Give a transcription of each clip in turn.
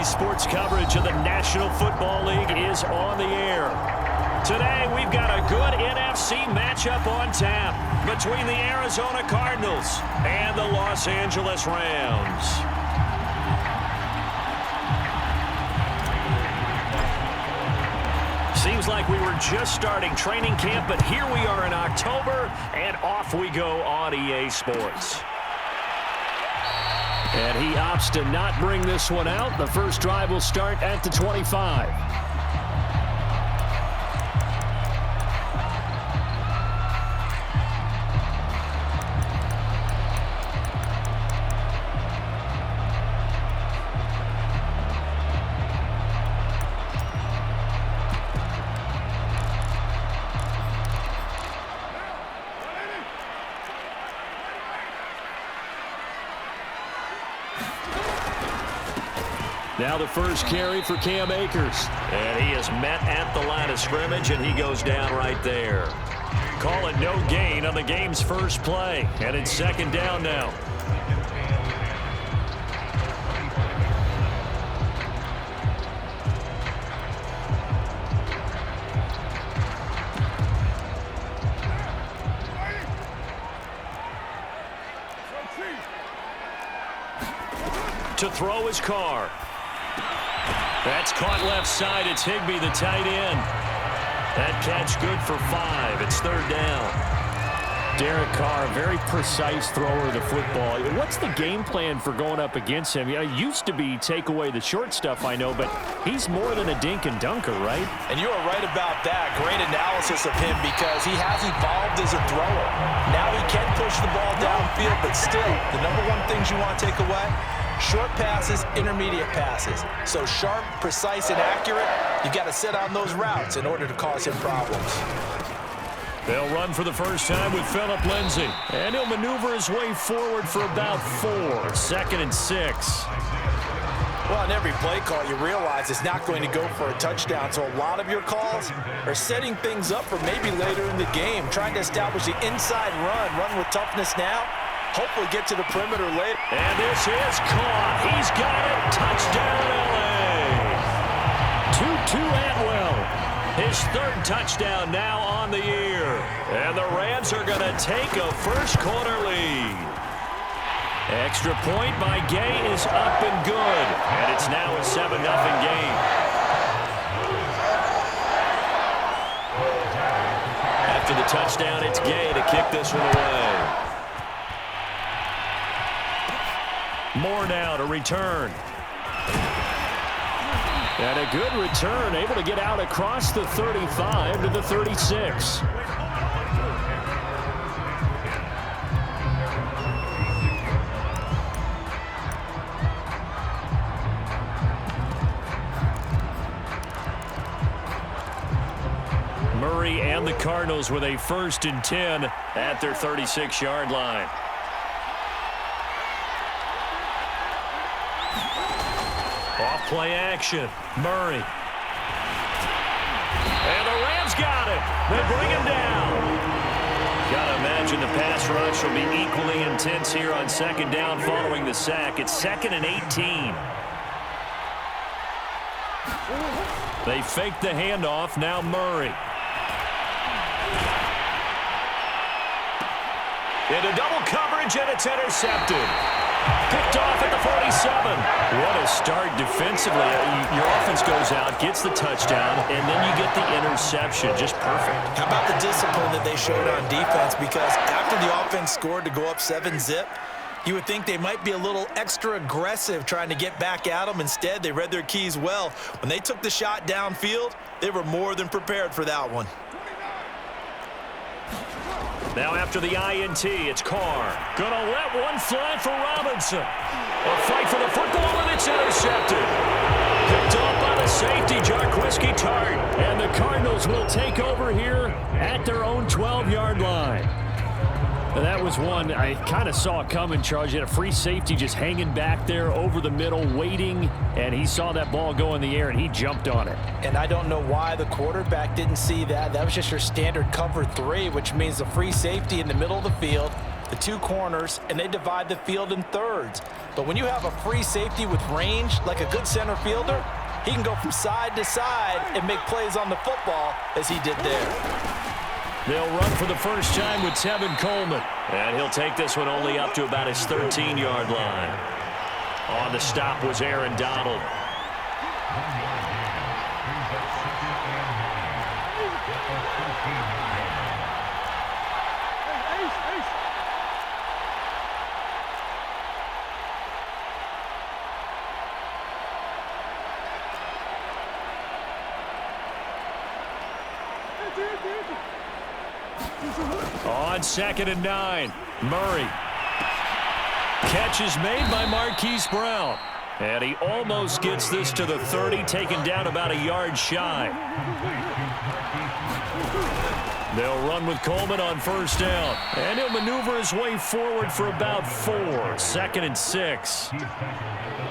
Today's sports coverage of the National Football League is on the air. Today, we've got a good NFC matchup on tap between the Arizona Cardinals and the Los Angeles Rams. Seems like we were just starting training camp, but here we are in October, and off we go on EA Sports. And he opts to not bring this one out. The first drive will start at the 25. Now the first carry for Cam Akers. And he is met at the line of scrimmage, and he goes down right there. Call it no gain on the game's first play. And it's second down now. To throw his Carr. That's caught left side. It's Higbee, the tight end. That catch good for 5. It's third down. Derek Carr, very precise thrower of the football. What's the game plan for going up against him? It used to be take away the short stuff, I know, but he's more than a dink and dunker, right? And you are right about that. Great analysis of him because he has evolved as a thrower. Now he can push the ball downfield, but still, the number one things you want to take away, short passes, intermediate passes. So sharp, precise, and accurate, you got to sit on those routes in order to cause him problems. They'll run for the first time with Phillip Lindsay. And he'll maneuver his way forward for about 4. Second and 6. Well, on every play call, you realize it's not going to go for a touchdown. So a lot of your calls are setting things up for maybe later in the game, trying to establish the inside run with toughness now. Hopefully get to the perimeter later. And this is caught. He's got it. Touchdown, L.A. Tutu Atwell. His third touchdown now on the year. And the Rams are going to take a first-quarter lead. Extra point by Gay is up and good. And it's now a 7-0 game. After the touchdown, it's Gay to kick this one away. Moore now to return. And a good return, able to get out across the 35 to the 36. Murray and the Cardinals with a 1st and 10 at their 36-yard line. Off-play action. Murray. And the Rams got him. They bring him down. Got to imagine the pass rush will be equally intense here on second down following the sack. It's 2nd and 18. They fake the handoff. Now Murray. Into double coverage, and it's intercepted. Picked off at the 47. What a start defensively. Your offense goes out, gets the touchdown, and then you get the interception. Just perfect. How about the discipline that they showed on defense? Because after the offense scored to go up 7-zip, you would think they might be a little extra aggressive trying to get back at them. Instead, they read their keys well. When they took the shot downfield, they were more than prepared for that one. Now after the INT, it's Carr. Gonna let one fly for Robinson. A fight for the football, and it's intercepted. Picked off by the safety, Jarquiski Tart. And the Cardinals will take over here at their own 12-yard line. And that was one I kind of saw coming, Charles. You had a free safety just hanging back there over the middle, waiting, and he saw that ball go in the air, and he jumped on it. And I don't know why the quarterback didn't see that. That was just your standard cover 3, which means the free safety in the middle of the field, the two corners, and they divide the field in thirds. But when you have a free safety with range, like a good center fielder, he can go from side to side and make plays on the football as he did there. They'll run for the first time with Tevin Coleman. And he'll take this one only up to about his 13-yard line. On the stop was Aaron Donald. On 2nd and 9, Murray. Catch is made by Marquise Brown. And he almost gets this to the 30, taken down about a yard shy. They'll run with Coleman on first down. And he'll maneuver his way forward for about 4. 2nd and 6.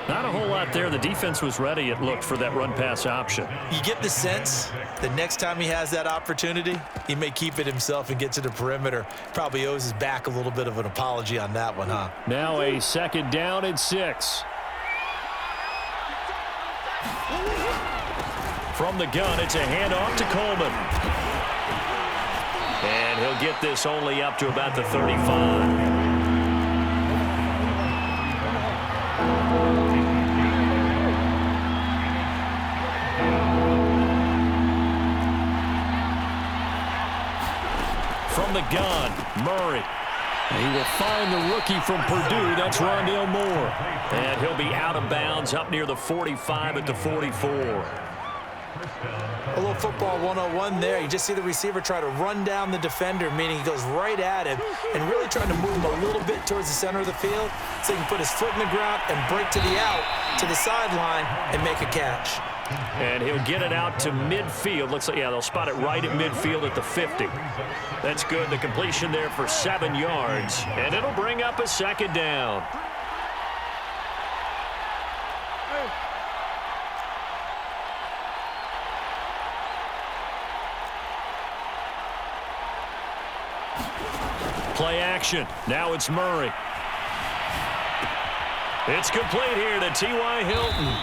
Not a whole lot there. The defense was ready, it looked, for that run-pass option. You get the sense that next time he has that opportunity, he may keep it himself and get to the perimeter. Probably owes his back a little bit of an apology on that one, huh? Now a 2nd down and 6. From the gun, it's a handoff to Coleman. And he'll get this only up to about the 35. From the gun, Murray. He will find the rookie from Purdue. That's Rondale Moore. And he'll be out of bounds up near the 45 at the 44. A little football 101 there. You just see the receiver try to run down the defender, meaning he goes right at him and really trying to move him a little bit towards the center of the field so he can put his foot in the ground and break to the out, to the sideline, and make a catch. And he'll get it out to midfield. Looks like, yeah, they'll spot it right at midfield at the 50. That's good. The completion there for 7 yards. And it'll bring up a 2nd down. Play action. Now it's Murray. It's complete here to T.Y. Hilton.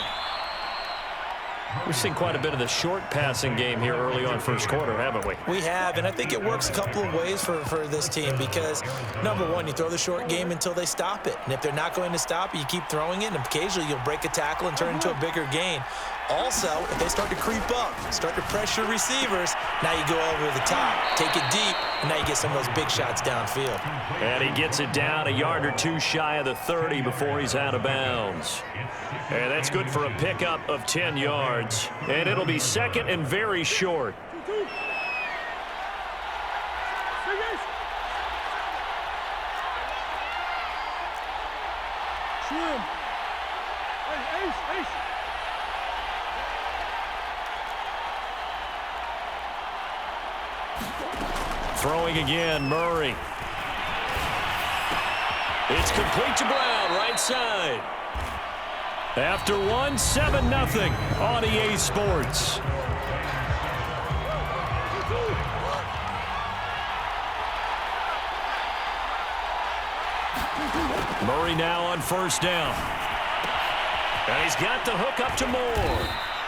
We've seen quite a bit of the short passing game here early on first quarter, haven't we? We have, and I think it works a couple of ways for this team because, number one, you throw the short game until they stop it. And if they're not going to stop it, you keep throwing it, and occasionally you'll break a tackle and turn into a bigger gain. Also, if they start to creep up, start to pressure receivers, now you go over the top, take it deep, and now you get some of those big shots downfield. And he gets it down a yard or two shy of the 30 before he's out of bounds. And that's good for a pickup of 10 yards. And it'll be 2nd and very short. Throwing again, Murray. It's complete to Brown, right side. After one, 7-0 on EA Sports. Murray now on first down. And he's got the hook up to Moore.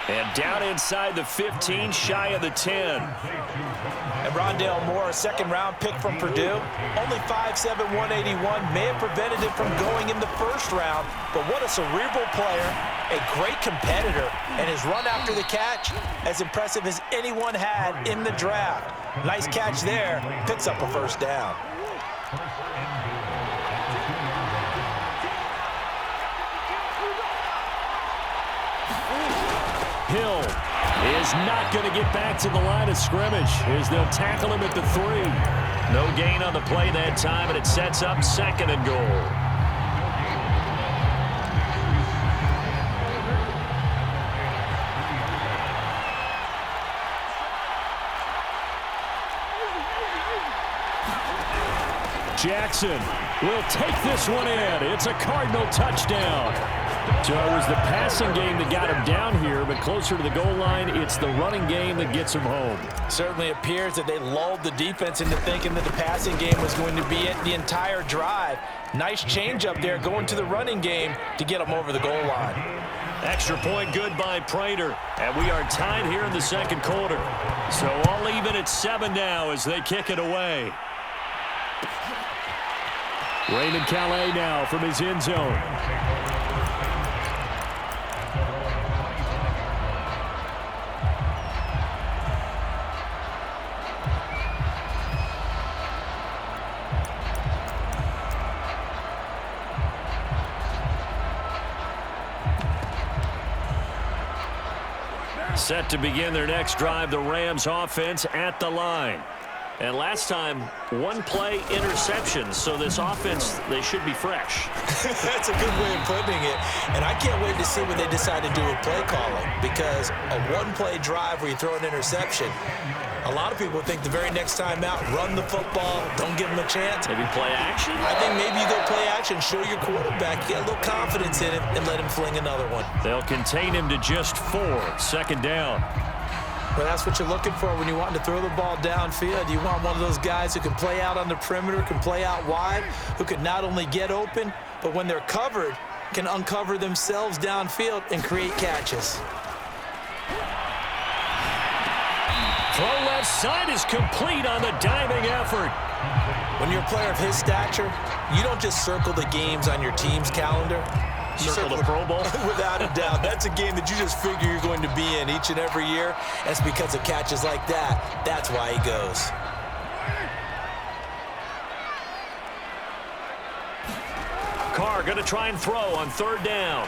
And down inside the 15, shy of the 10. And Rondale Moore, a second-round pick from Purdue, only 5'7", 181, may have prevented him from going in the first round, but what a cerebral player, a great competitor, and his run after the catch as impressive as anyone had in the draft. Nice catch there, picks up a first down. Hill is not going to get back to the line of scrimmage as they'll tackle him at the 3. No gain on the play that time, and it sets up 2nd and goal. Jackson will take this one in. It's a Cardinal touchdown. So it was the passing game that got him down here, but closer to the goal line, it's the running game that gets him home. Certainly appears that they lulled the defense into thinking that the passing game was going to be it the entire drive. Nice change up there going to the running game to get them over the goal line. Extra point good by Prater. And we are tied here in the second quarter. So all even at 7 now as they kick it away. Raymond Calais now from his end zone. Set to begin their next drive, the Rams offense at the line. And last time, one play interception, so this offense, they should be fresh. That's a good way of putting it. And I can't wait to see what they decide to do with play calling, because a one-play drive where you throw an interception, a lot of people think the very next time out, run the football, don't give them a chance. Maybe play action? I think maybe you go play action, show your quarterback, you get a little confidence in him, and let him fling another one. They'll contain him to just 4, second down. Well, that's what you're looking for when you want to throw the ball downfield. You want one of those guys who can play out on the perimeter, can play out wide, who can not only get open, but when they're covered, can uncover themselves downfield and create catches. Throw left side is complete on the diving effort. When you're a player of his stature, you don't just circle the games on your team's calendar. Circle the Pro Bowl? Without a doubt. That's a game that you just figure you're going to be in each and every year. That's because of catches like that. That's why he goes. Carr going to try and throw on third down.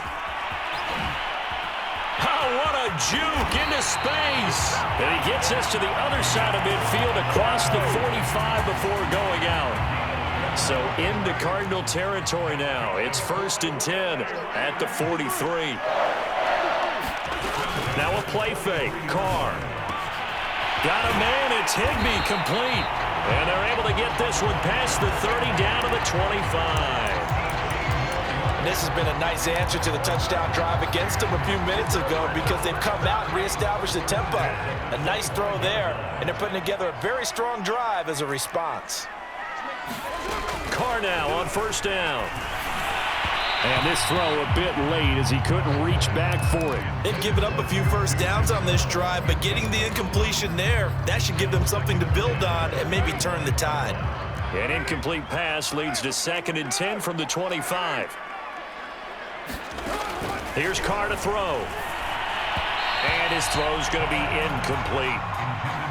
Oh, what a juke into space. And he gets us to the other side of midfield across the 45 before going out. So into Cardinal territory now. It's 1st and 10 at the 43. Now a play fake. Carr. Got a man. It's Higbee complete. And they're able to get this one past the 30 down to the 25. This has been a nice answer to the touchdown drive against them a few minutes ago because they've come out and reestablished the tempo. A nice throw there, and they're putting together a very strong drive as a response. Carr now on first down. And this throw a bit late as he couldn't reach back for it. They've given up a few first downs on this drive, but getting the incompletion there, that should give them something to build on and maybe turn the tide. An incomplete pass leads to 2nd and 10 from the 25. Here's Carr to throw. And his throw's going to be incomplete.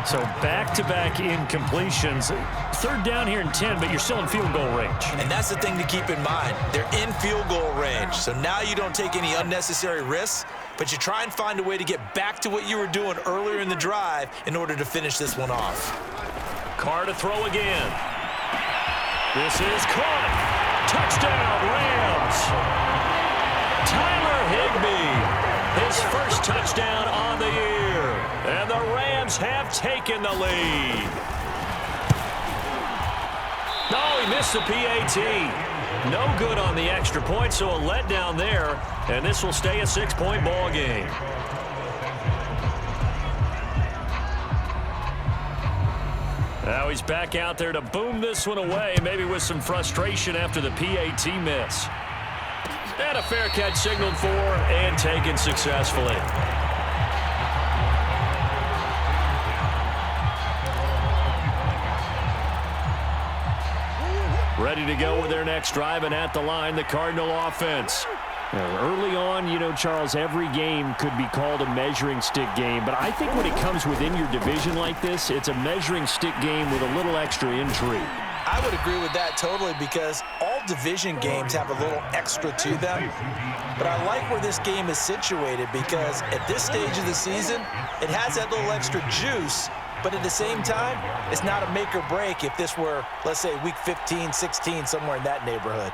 So back-to-back incompletions. 3rd down here and 10, but you're still in field goal range. And that's the thing to keep in mind. They're in field goal range. So now you don't take any unnecessary risks, but you try and find a way to get back to what you were doing earlier in the drive in order to finish this one off. Carr to throw again. This is caught. Touchdown, Rams. Tyler Higbee, his first touchdown on the year. And the Rams have taken the lead. Oh, he missed the PAT. No good on the extra point, so a letdown there. And this will stay a 6-point ball game. Now he's back out there to boom this one away, maybe with some frustration after the PAT miss. And a fair catch signaled for and taken successfully. Ready to go with their next drive, and at the line, the Cardinal offense. Early on, you know, Charles, every game could be called a measuring stick game, but I think when it comes within your division like this, it's a measuring stick game with a little extra intrigue. I would agree with that totally because all division games have a little extra to them. But I like where this game is situated because at this stage of the season, it has that little extra juice, but at the same time, it's not a make or break if this were, let's say, week 15, 16, somewhere in that neighborhood.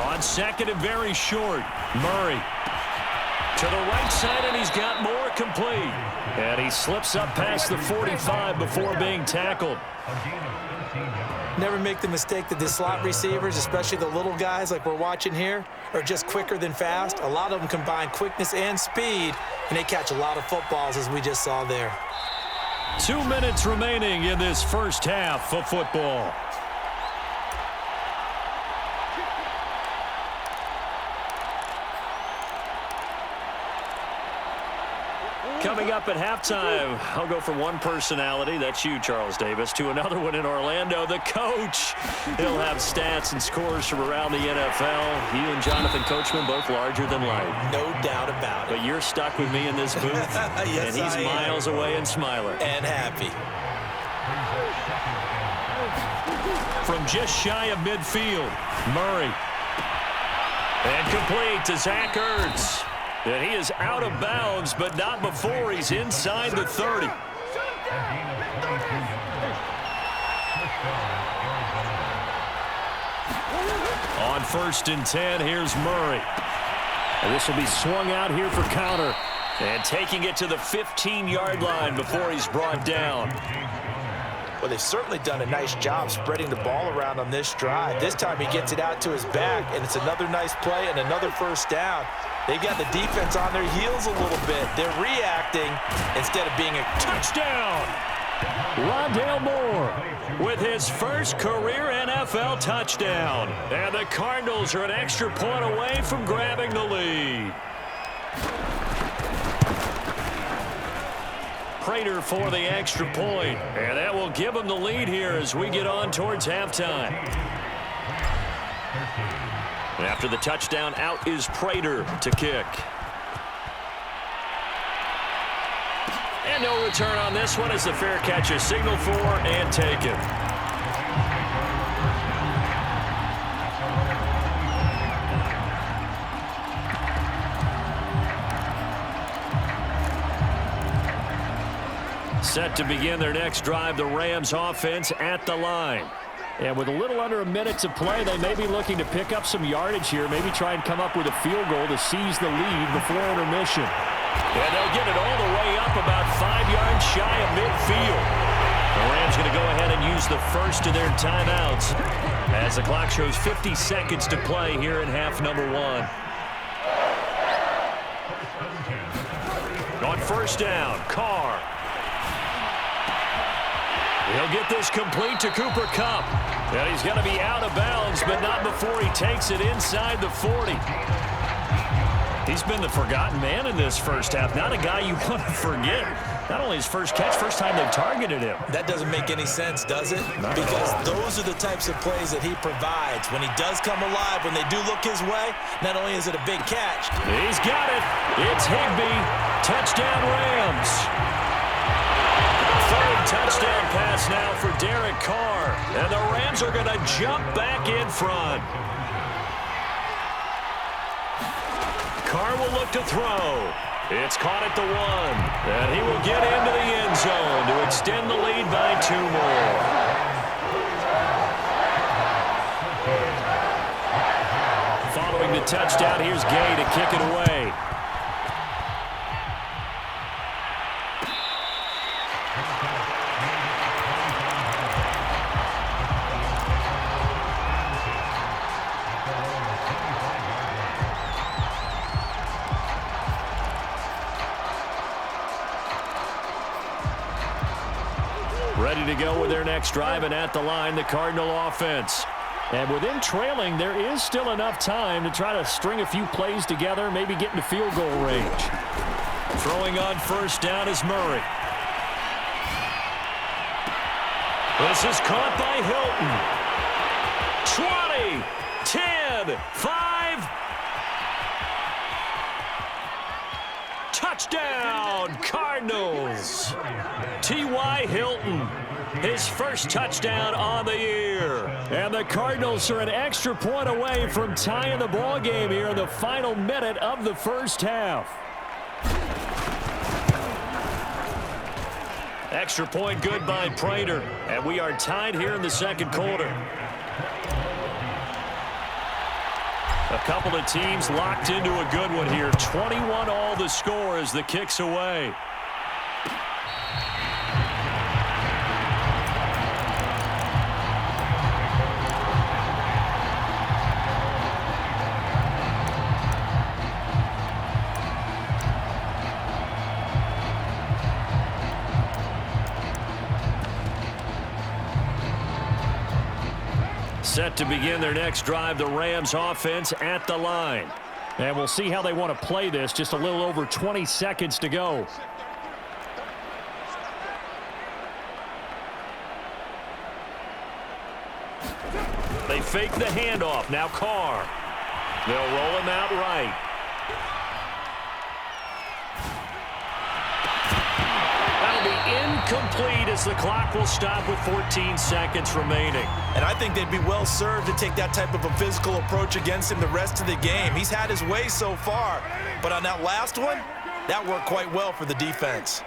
On 2nd and very short, Murray. To the right side, and he's got more complete. And he slips up past the 45 before being tackled. Never make the mistake that the slot receivers, especially the little guys like we're watching here, are just quicker than fast. A lot of them combine quickness and speed, and they catch a lot of footballs, as we just saw there. 2 minutes remaining in this first half of football. Coming up at halftime, I'll go from one personality, that's you, Charles Davis, to another one in Orlando, the coach. He'll have stats and scores from around the NFL. You and Jonathan Coachman both larger than life. No doubt about it. But you're stuck with me in this booth, yes, and he's miles away and smiling. And happy. From just shy of midfield, Murray. And complete to Zach Ertz. And he is out of bounds, but not before he's inside the 30. On 1st and 10, here's Murray. And this will be swung out here for counter. And taking it to the 15-yard line before he's brought down. Well, they've certainly done a nice job spreading the ball around on this drive. This time he gets it out to his back, and it's another nice play and another first down. They've got the defense on their heels a little bit. They're reacting instead of being a touchdown. Rondale Moore with his first career NFL touchdown. And the Cardinals are an extra point away from grabbing the lead. Prater for the extra point. And that will give them the lead here as we get on towards halftime. After the touchdown, out is Prater to kick. And no return on this one as the fair catch is signaled for and taken. Set to begin their next drive, the Rams offense at the line. And with a little under a minute to play, they may be looking to pick up some yardage here, maybe try and come up with a field goal to seize the lead before intermission. And they'll get it all the way up about 5 yards shy of midfield. The Rams going to go ahead and use the first of their timeouts as the clock shows 50 seconds to play here in half number 1. On 1st down, Carr. He'll get this complete to Cooper Kupp. And he's going to be out of bounds, but not before he takes it inside the 40. He's been the forgotten man in this first half. Not a guy you want to forget. Not only his first catch, first time they've targeted him. That doesn't make any sense, does it? Because those are the types of plays that he provides. When he does come alive, when they do look his way, not only is it a big catch. He's got it. It's Higbee. Touchdown Rams. Third touchdown pass now for Derek Carr. And the Rams are going to jump back in front. Carr will look to throw. It's caught at the 1. And he will get into the end zone to extend the lead by 2 more. Following the touchdown, here's Gay to kick it away. Ready to go with their next drive, and at the line, the Cardinal offense. And with them trailing, there is still enough time to try to string a few plays together, maybe get into field goal range. Throwing on 1st down is Murray. This is caught by Hilton. 20, 10, 5. Touchdown, Cardinals. T.Y. Hilton, his first touchdown on the year. And the Cardinals are an extra point away from tying the ball game here in the final minute of the first half. Extra point good by Prater. And we are tied here in the second quarter. A couple of teams locked into a good one here. 21 all the score as the kick's away. Set to begin their next drive, the Rams offense at the line. And we'll see how they want to play this. Just a little over 20 seconds to go. They fake the handoff. Now Carr. They'll roll him out right. Incomplete as the clock will stop with 14 seconds remaining. And I think they'd be well served to take that type of a physical approach against him the rest of the game. He's had his way so far, but on that last one, that worked quite well for the defense.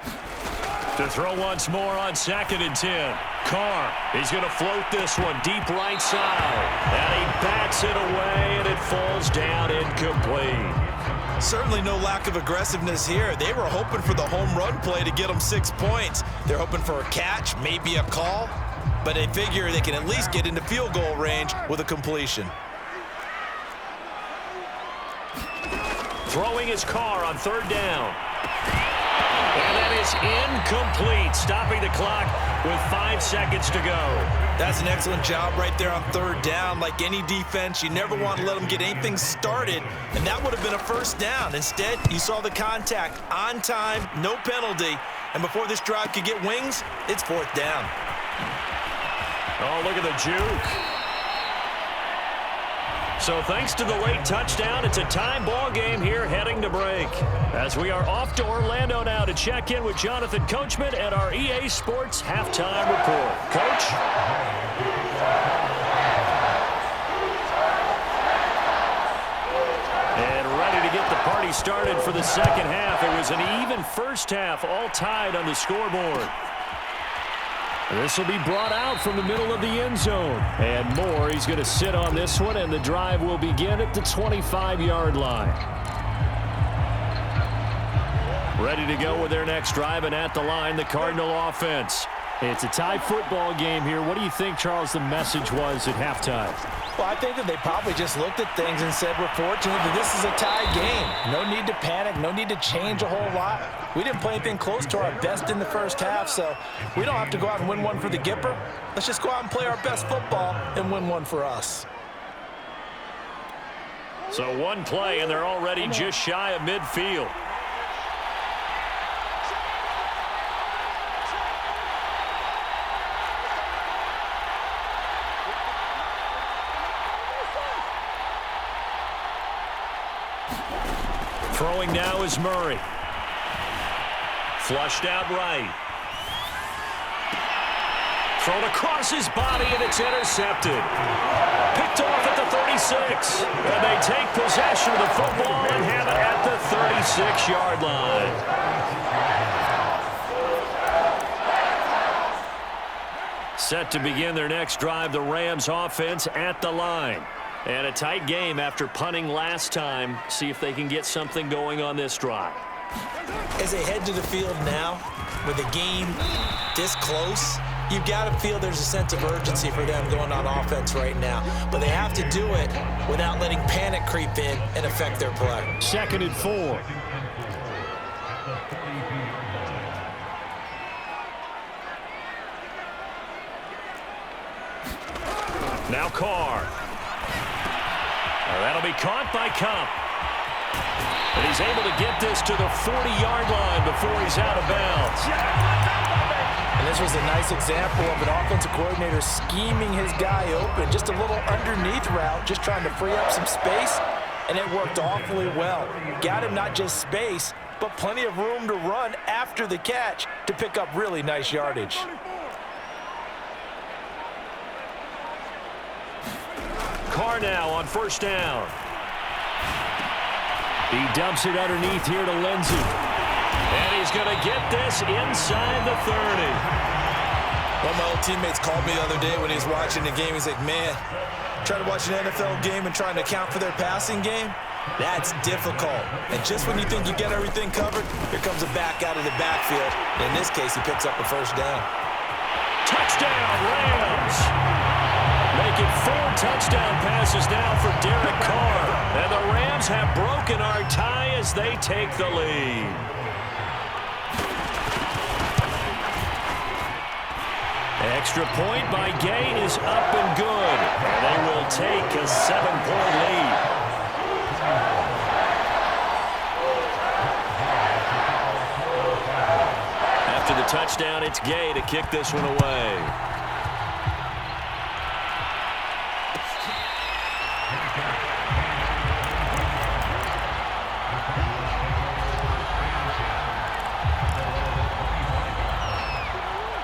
To throw once more on 2nd and 10. Carr, he's going to float this one deep right side. And he bats it away, and it falls down incomplete. Certainly no lack of aggressiveness here. They were hoping for the home run play to get them 6 points. They're hoping for a catch, maybe a call, but they figure they can at least get into field goal range with a completion. Throwing his Carr on 3rd down. And that is incomplete, stopping the clock with 5 seconds to go. That's an excellent job right there on 3rd down. Like any defense, you never want to let them get anything started, and that would have been a 1st down. Instead, you saw the contact on time, no penalty, and before this drive could get wings, it's 4th down. Oh, look at the juke. So thanks to the late touchdown, it's a tie ball game here heading to break. As we are off to Orlando now to check in with Jonathan Coachman at our EA Sports Halftime Report. Coach? And ready to get the party started for the 2nd half. It was an even 1st half, all tied on the scoreboard. This will be brought out from the middle of the end zone. And Moore, he's going to sit on this one, and the drive will begin at the 25-yard line. Ready to go with their next drive, and at the line, the Cardinal offense. It's a tie football game here. What do you think, Charles, the message was at halftime? Well, I think that they probably just looked at things and said, we're fortunate that this is a tie game. No need to panic, no need to change a whole lot. We didn't play anything close to our best in the 1st half, so we don't have to go out and win one for the Gipper. Let's just go out and play our best football and win one for us. So one play, and they're already just shy of midfield. Throwing now is Murray. Flushed out right. Thrown across his body, and it's intercepted. Picked off at the 36. And they take possession of the football and have it at the 36-yard line. Set to begin their next drive, the Rams offense at the line. And a tight game after punting last time. See if they can get something going on this drive. As they head to the field now, with the game this close, you've got to feel there's a sense of urgency for them going on offense right now. But they have to do it without letting panic creep in and affect their play. 2nd and 4. Now Carr. That'll be caught by Cup. And he's able to get this to the 40-yard line before he's out of bounds. And this was a nice example of an offensive coordinator scheming his guy open. Just a little underneath route, just trying to free up some space, and it worked awfully well. Got him not just space, but plenty of room to run after the catch to pick up really nice yardage. Carr now on 1st down. He dumps it underneath here to Lindsey. And he's going to get this inside the 30. One of my old teammates called me the other day when he was watching the game. He's like, man, trying to watch an NFL game and trying to account for their passing game, that's difficult. And just when you think you get everything covered, here comes a back out of the backfield. In this case, he picks up a first down. Touchdown, Rams! Make it 4 touchdown passes now for Derek Carr. And the Rams have broken our tie as they take the lead. Extra point by Gay is up and good. And they will take a 7-point lead. After the touchdown, it's Gay to kick this one away.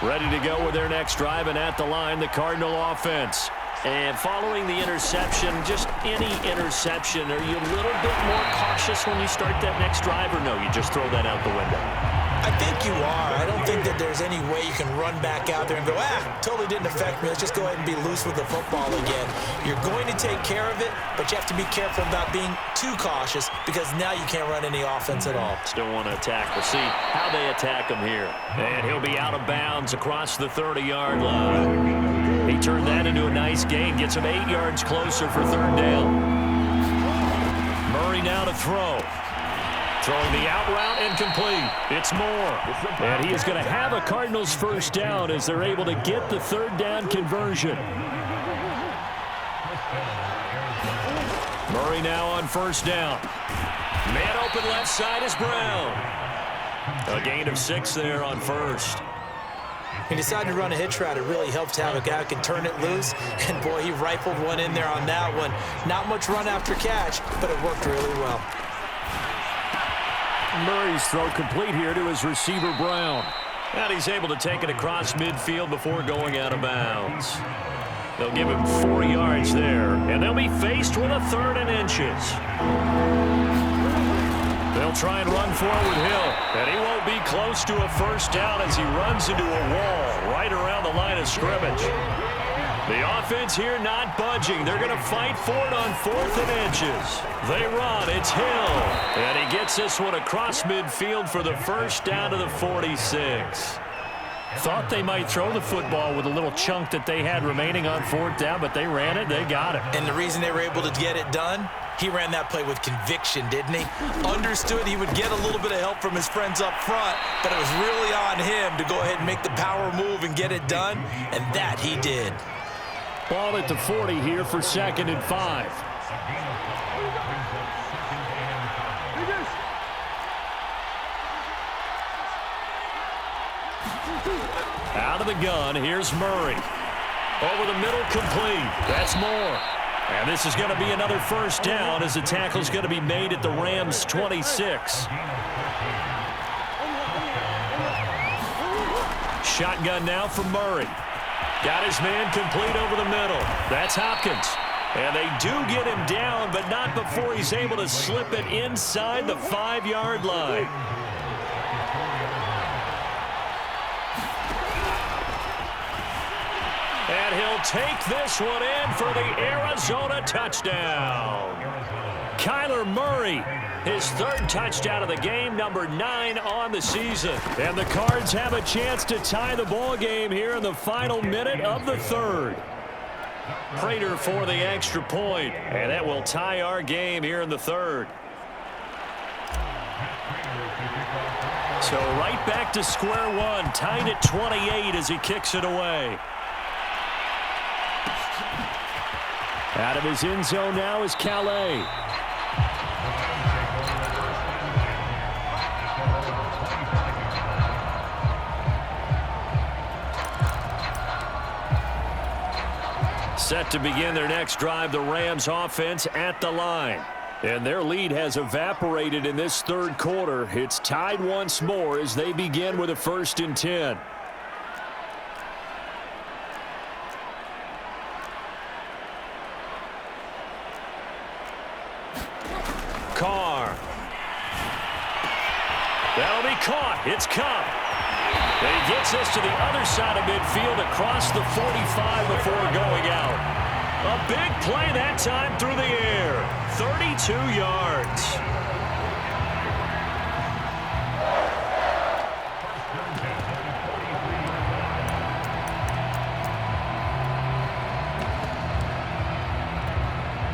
Ready to go with their next drive, and at the line, the Cardinal offense. And following the interception, just any interception, are you a little bit more cautious when you start that next drive, or no, you just throw that out the window? I think you are. I don't think that there's any way you can run back out there and go, totally didn't affect me. Let's just go ahead and be loose with the football again. You're going to take care of it, but you have to be careful about being too cautious because now you can't run any offense at all. Still want to attack. We'll see how they attack him here. And he'll be out of bounds across the 30-yard line. He turned that into a nice gain. Gets him 8 yards closer for third down. Murray now to throw. Throwing the out route incomplete. It's Moore. And he is going to have a Cardinals first down as they're able to get the third down conversion. Murray now on first down. Man open left side is Brown. A gain of 6 there on first. He decided to run a hitch route. It really helped to have a guy who can turn it loose. And, boy, he rifled one in there on that one. Not much run after catch, but it worked really well. Murray's throw complete here to his receiver, Brown. And he's able to take it across midfield before going out of bounds. They'll give him 4 yards there, and they'll be faced with a 3rd and inches. They'll try and run forward Hill, and he won't be close to a first down as he runs into a wall right around the line of scrimmage. The offense here not budging. They're going to fight for it on 4th and inches. They run. It's Hill. And he gets this one across midfield for the first down to the 46. Thought they might throw the football with a little chunk that they had remaining on 4th down, but they ran it. They got it. And the reason they were able to get it done, he ran that play with conviction, didn't he? Understood he would get a little bit of help from his friends up front, but it was really on him to go ahead and make the power move and get it done, and that he did. Ball at the 40 here for 2nd and 5. Out of the gun, here's Murray. Over the middle, complete. That's Moore. And this is going to be another first down as the tackle's going to be made at the Rams' 26. Shotgun now for Murray. Got his man complete over the middle. That's Hopkins. And they do get him down, but not before he's able to slip it inside the 5-yard line. And he'll take this one in for the Arizona touchdown. Kyler Murray, his 3rd touchdown of the game, number 9 on the season. And the Cards have a chance to tie the ball game here in the final minute of the 3rd. Prater for the extra point, and that will tie our game here in the 3rd. So right back to square one, tied at 28 as he kicks it away. Out of his end zone now is Calais. Set to begin their next drive, the Rams offense at the line. And their lead has evaporated in this 3rd quarter. It's tied once more as they begin with a 1st and 10. Carr. That'll be caught. It's Cup. And he gets us to the other side of midfield across the 45 before going out. A big play that time through the air. 32 yards.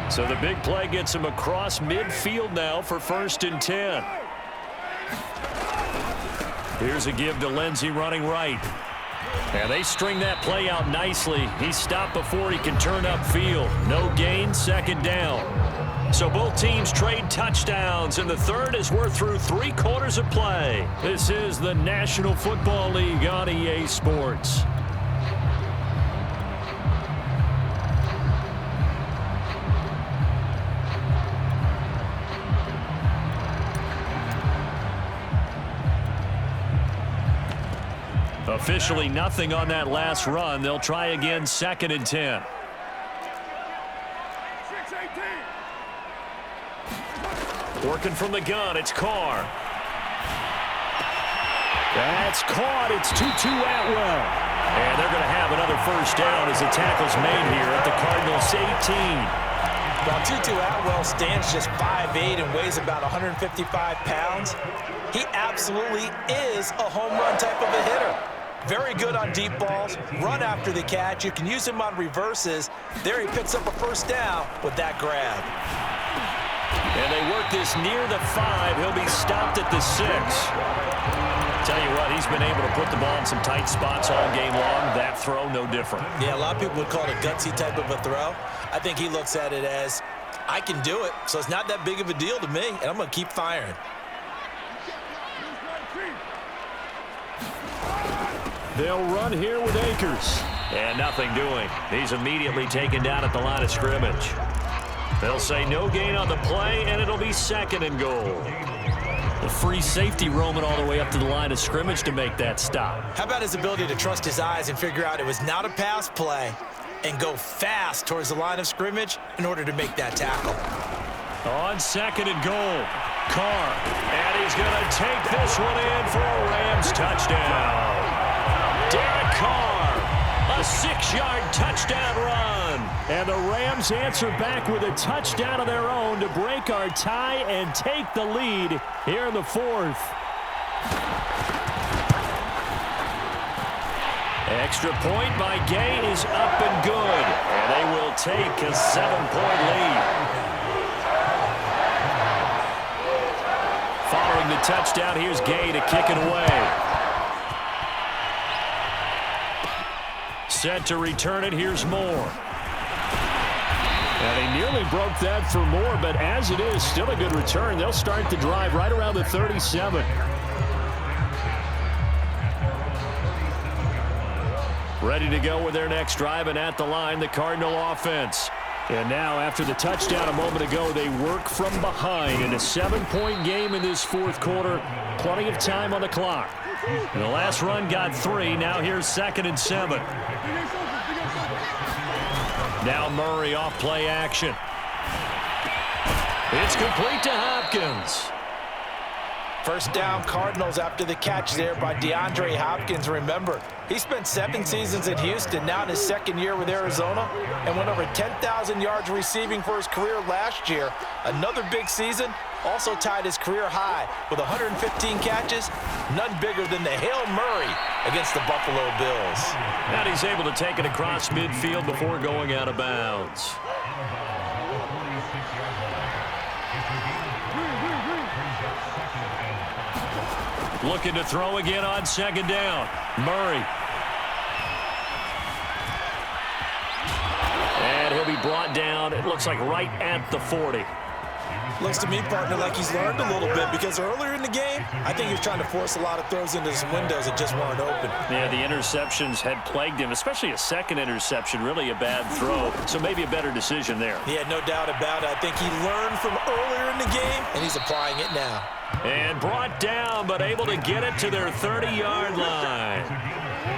So the big play gets him across midfield now for 1st and 10. Here's a give to Lindsey running right. And they string that play out nicely. He's stopped before he can turn upfield. No gain, 2nd down. So both teams trade touchdowns, and the third as we're through 3 quarters of play. This is the National Football League on EA Sports. Officially nothing on that last run. They'll try again 2nd and 10. Working from the gun, it's Carr. That's caught. It's Tutu Atwell. And they're going to have another 1st down as the tackle's made here at the Cardinals' 18. While Tutu Atwell stands just 5'8" and weighs about 155 pounds, he absolutely is a home run type of a hitter. Very good on deep balls, run after the catch. You can use him on reverses. There he picks up a 1st down with that grab. And they work this near the 5. He'll be stopped at the 6. Tell you what, he's been able to put the ball in some tight spots all game long. That throw, no different. Yeah, a lot of people would call it a gutsy type of a throw. I think he looks at it as, I can do it, so it's not that big of a deal to me, and I'm going to keep firing. They'll run here with Akers. And nothing doing. He's immediately taken down at the line of scrimmage. They'll say no gain on the play, and it'll be 2nd and goal. The free safety roaming all the way up to the line of scrimmage to make that stop. How about his ability to trust his eyes and figure out it was not a pass play and go fast towards the line of scrimmage in order to make that tackle. On 2nd and goal, Carr. And he's going to take this one in for a Rams touchdown. Derek Carr, a 6-yard touchdown run. And the Rams answer back with a touchdown of their own to break our tie and take the lead here in the 4th. Extra point by Gay is up and good. And they will take a 7-point lead. Following the touchdown, here's Gay to kick it away. Set to return it, here's Moore. And he nearly broke that for Moore, but as it is, still a good return. They'll start the drive right around the 37. Ready to go with their next drive, and at the line, the Cardinal offense. And now, after the touchdown a moment ago, they work from behind in a 7-point game in this 4th quarter. Plenty of time on the clock. And the last run got 3. Now here's 2nd and 7. Now Murray off play action. It's complete to Hopkins. 1st down Cardinals after the catch there by DeAndre Hopkins. Remember, he spent 7 seasons in Houston, now in his 2nd year with Arizona, and went over 10,000 yards receiving for his career last year. Another big season, also tied his career high with 115 catches, none bigger than the Hail Murray against the Buffalo Bills. And he's able to take it across midfield before going out of bounds. Looking to throw again on 2nd down. Murray. And he'll be brought down, it looks like right at the 40. Looks to me, partner, like he's learned a little bit, because earlier in the game, I think he was trying to force a lot of throws into some windows that just weren't open. Yeah, the interceptions had plagued him, especially a 2nd interception, really a bad throw. So maybe a better decision there. Yeah, no doubt about it. I think he learned from earlier in the game, and he's applying it now. And brought down, but able to get it to their 30-yard line.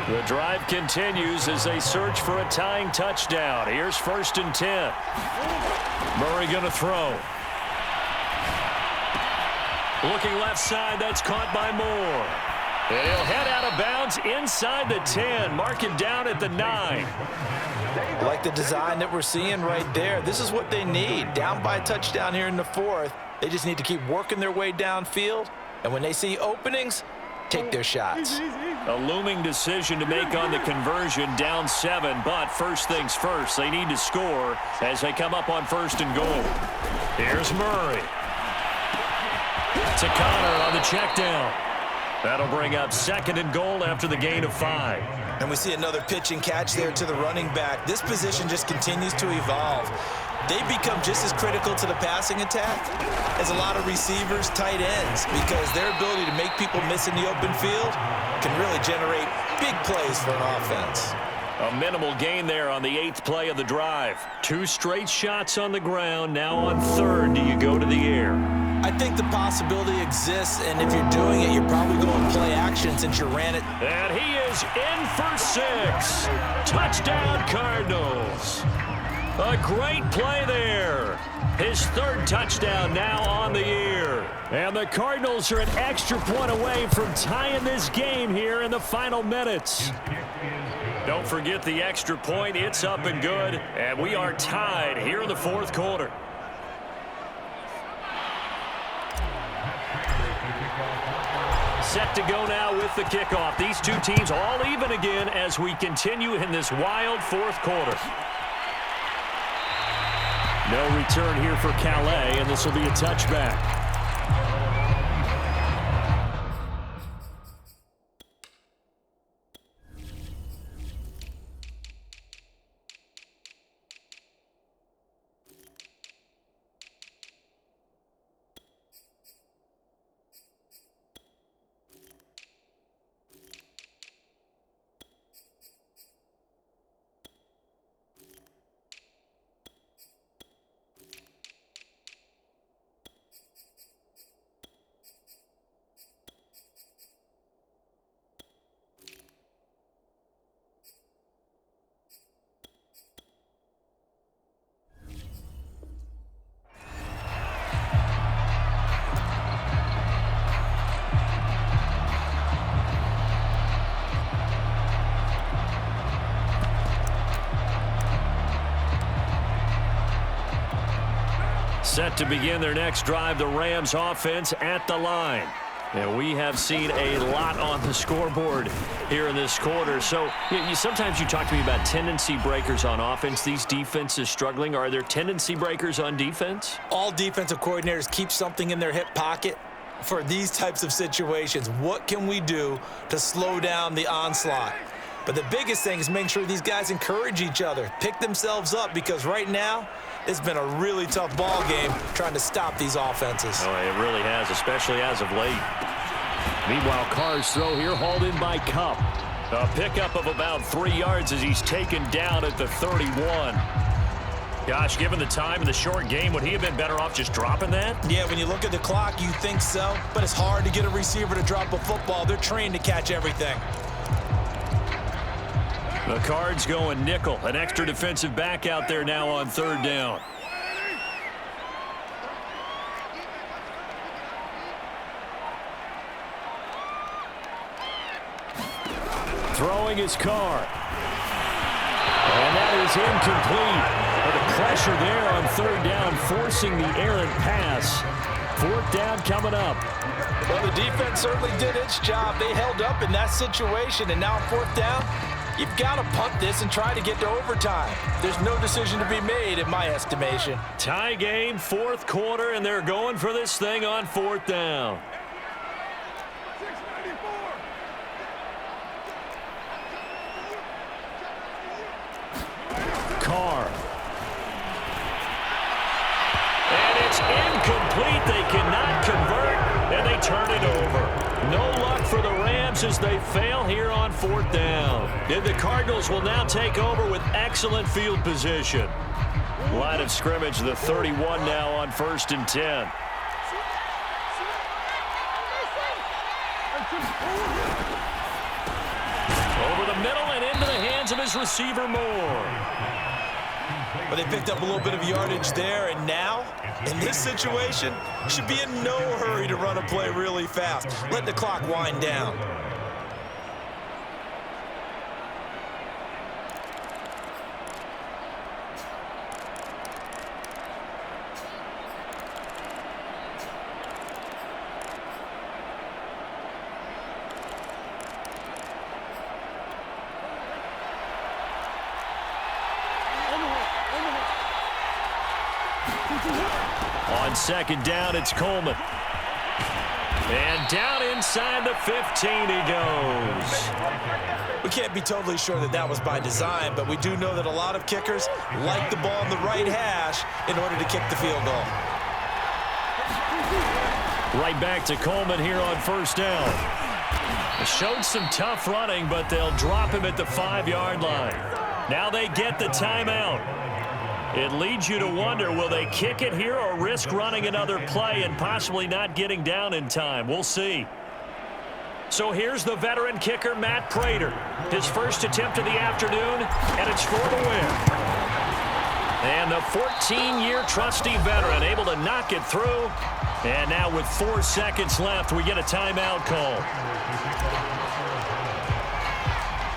The drive continues as they search for a tying touchdown. Here's 1st and 10. Murray going to throw. Looking left side, that's caught by Moore. And he'll head out of bounds inside the 10. Mark him down at the 9. I like the design that we're seeing right there. This is what they need. Down by a touchdown here in the 4th. They just need to keep working their way downfield. And when they see openings, take their shots. A looming decision to make on the conversion, down 7. But first things first, they need to score as they come up on 1st and goal. Here's Murray. To Connor on the check down. That'll bring up 2nd and goal after the gain of 5. And we see another pitch and catch there to the running back. This position just continues to evolve. They become just as critical to the passing attack as a lot of receivers, tight ends, because their ability to make people miss in the open field can really generate big plays for an offense. A minimal gain there on the 8th play of the drive. 2 straight shots on the ground. Now on 3rd, do you go to the air? I think the possibility exists, and if you're doing it, you're probably going play action since you ran it. And he is in for 6. Touchdown, Cardinals. A great play there. His 3rd touchdown now on the year. And the Cardinals are an extra point away from tying this game here in the final minutes. Don't forget the extra point. It's up and good. And we are tied here in the 4th quarter. Set to go now with the kickoff. These two teams all even again as we continue in this wild 4th quarter. No return here for Calais, and this will be a touchback. Set to begin their next drive, the Rams offense at the line. And we have seen a lot on the scoreboard here in this quarter. So sometimes you talk to me about tendency breakers on offense. These defenses struggling. Are there tendency breakers on defense? All defensive coordinators keep something in their hip pocket for these types of situations. What can we do to slow down the onslaught? But the biggest thing is make sure these guys encourage each other, pick themselves up, because right now it's been a really tough ball game trying to stop these offenses. Oh, it really has, especially as of late. Meanwhile, Carr's throw here hauled in by Cup. A pickup of about 3 yards as he's taken down at the 31. Gosh, given the time and the short game, would he have been better off just dropping that? Yeah, when you look at the clock, you think so, but it's hard to get a receiver to drop a football. They're trained to catch everything. The Cards going nickel. An extra defensive back out there now on 3rd down. Throwing his Carr. And that is incomplete. But the pressure there on 3rd down, forcing the errant pass. 4th down coming up. Well, the defense certainly did its job. They held up in that situation, and now on 4th down, you've got to punt this and try to get to overtime. There's no decision to be made in my estimation. Tie game, 4th quarter, and they're going for this thing on 4th down. Carr. And it's incomplete. They cannot convert, and they turn it over. No luck for the Rams as they fail here on 4th down. And the Cardinals will now take over with excellent field position. Line of scrimmage, the 31 now on 1st and 10. Over the middle and into the hands of his receiver Moore. But they picked up a little bit of yardage there, and now, in this situation, should be in no hurry to run a play really fast. Let the clock wind down. On second down, it's Coleman. And down inside the 15 he goes. We can't be totally sure that that was by design, but we do know that a lot of kickers like the ball in the right hash in order to kick the field goal. Right back to Coleman here on first down. Showed some tough running, but they'll drop him at the 5-yard line. Now they get the timeout. It leads you to wonder, will they kick it here or risk running another play and possibly not getting down in time? We'll see. So here's the veteran kicker, Matt Prater. His first attempt of the afternoon, and it's for the win. And the 14-year trusty veteran able to knock it through. And now with 4 seconds left, we get a timeout call.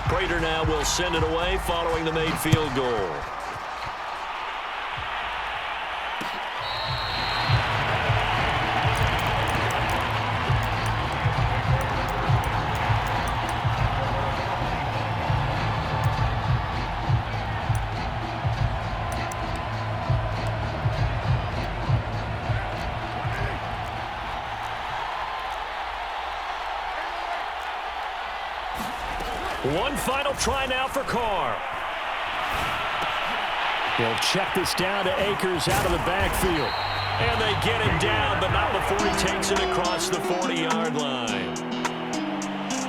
Prater now will send it away following the made field goal. One final try now for Carr. He'll check this down to Akers out of the backfield. And they get him down, but not before he takes it across the 40-yard line.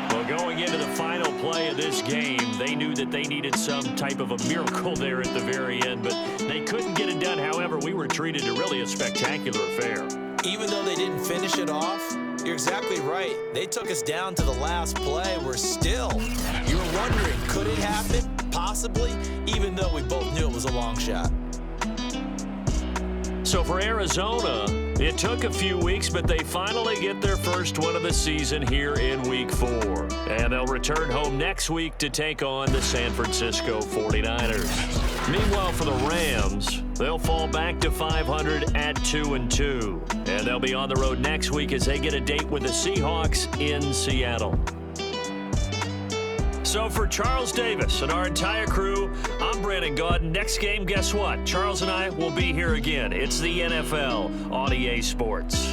Well, going into the final play of this game, they knew that they needed some type of a miracle there at the very end, but they couldn't get it done. However, we were treated to really a spectacular affair. Even though they didn't finish it off, you're exactly right. They took us down to the last play. We're still, you were wondering, could it happen? Possibly, even though we both knew it was a long shot. So for Arizona, it took a few weeks, but they finally get their first one of the season here in Week 4. And they'll return home next week to take on the San Francisco 49ers. Meanwhile, for the Rams, they'll fall back to 500 at 2-2. And they'll be on the road next week as they get a date with the Seahawks in Seattle. So for Charles Davis and our entire crew, I'm Brandon Gaudin. Next game, guess what? Charles and I will be here again. It's the NFL on EA Sports.